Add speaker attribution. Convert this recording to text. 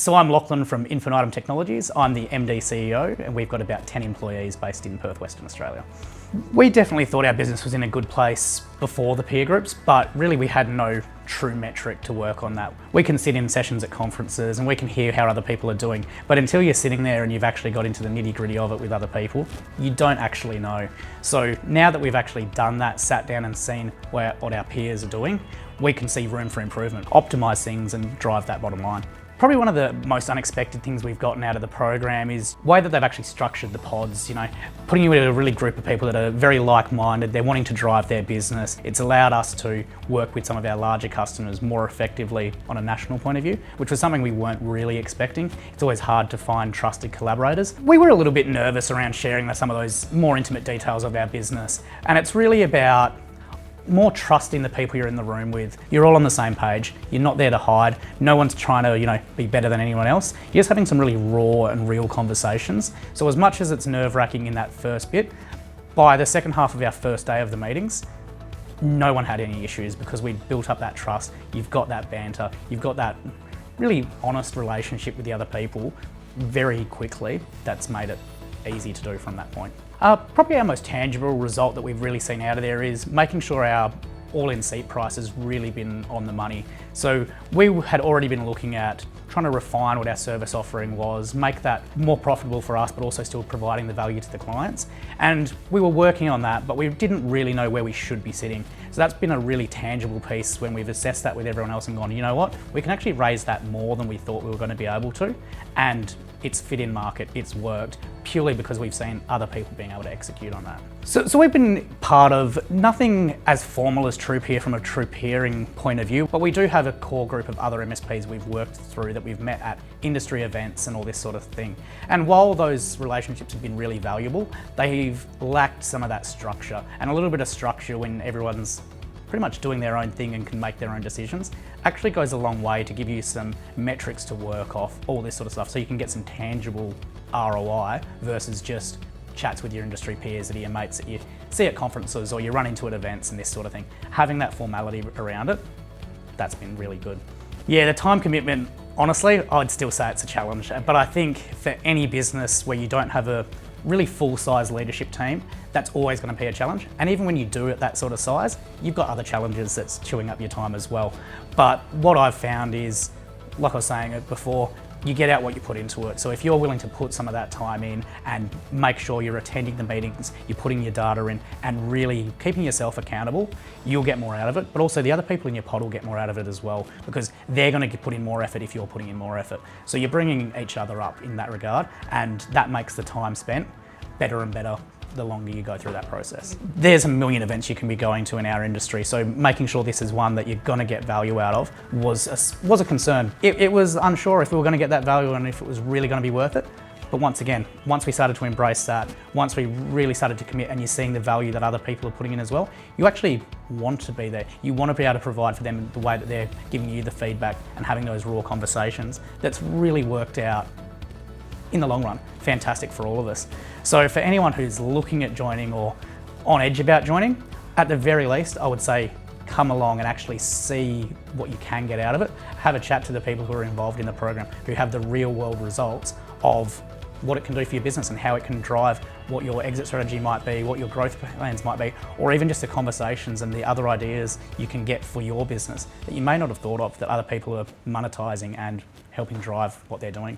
Speaker 1: So I'm Lachlan from Infinitum Technologies. I'm the MD CEO, and we've got about 10 employees based in Perth, Western Australia. We definitely thought our business was in a good place before the peer groups, but really we had no true metric to work on that. We can sit in sessions at conferences and we can hear how other people are doing, but until you're sitting there and you've actually got into the nitty-gritty of it with other people, you don't actually know. So now that we've actually done that, sat down and seen what our peers are doing, we can see room for improvement, optimize things and drive that bottom line. Probably one of the most unexpected things we've gotten out of the program is the way that they've actually structured the pods, putting you in a really group of people that are very like-minded, they're wanting to drive their business. It's allowed us to work with some of our larger customers more effectively on a national point of view, which was something we weren't really expecting. It's always hard to find trusted collaborators. We were a little bit nervous around sharing some of those more intimate details of our business, and it's really about more trusting the people you're in the room with. You're all on the same page. You're not there to hide. No one's trying to, be better than anyone else. You're just having some really raw and real conversations. So as much as it's nerve-wracking in that first bit, by the second half of our first day of the meetings, no one had any issues because we'd built up that trust. You've got that banter. You've got that really honest relationship with the other people very quickly. That's made it easy to do from that point. Probably our most tangible result that we've really seen out of there is making sure our all-in seat price has really been on the money. So we had already been looking at trying to refine what our service offering was, make that more profitable for us, but also still providing the value to the clients. And we were working on that, but we didn't really know where we should be sitting. So that's been a really tangible piece when we've assessed that with everyone else and gone, you know what, we can actually raise that more than we thought we were going to be able to. And it's fit in market, it's worked, purely because we've seen other people being able to execute on that. So we've been part of nothing as formal as TruPeer from a true peering point of view, but we do have a core group of other MSPs we've worked through that we've met at industry events and all this sort of thing. And while those relationships have been really valuable, they've lacked some of that structure, and a little bit of structure when everyone's pretty much doing their own thing and can make their own decisions actually goes a long way to give you some metrics to work off, all this sort of stuff, so you can get some tangible ROI versus just chats with your industry peers or your mates that you see at conferences or you run into at events and this sort of thing. Having that formality around it, that's been really good. Yeah, the time commitment, honestly, I'd still say it's a challenge, but I think for any business where you don't have a really full-size leadership team, that's always going to be a challenge. And even when you do it that sort of size, you've got other challenges that's chewing up your time as well. But what I've found is, like I was saying it before, you get out what you put into it. So if you're willing to put some of that time in and make sure you're attending the meetings, you're putting your data in and really keeping yourself accountable, you'll get more out of it. But also the other people in your pod will get more out of it as well, because they're going to put in more effort if you're putting in more effort. So you're bringing each other up in that regard, and that makes the time spent better and better the longer you go through that process. There's a million events you can be going to in our industry, so making sure this is one that you're going to get value out of was a concern. It was unsure if we were going to get that value and if it was really going to be worth it. But once again, once we started to embrace that, once we really started to commit and you're seeing the value that other people are putting in as well, you actually want to be there. You want to be able to provide for them the way that they're giving you the feedback and having those raw conversations. That's really worked out in the long run, fantastic for all of us. So for anyone who's looking at joining or on edge about joining, at the very least, I would say come along and actually see what you can get out of it. Have a chat to the people who are involved in the program, who have the real world results of what it can do for your business and how it can drive what your exit strategy might be, what your growth plans might be, or even just the conversations and the other ideas you can get for your business that you may not have thought of that other people are monetizing and helping drive what they're doing.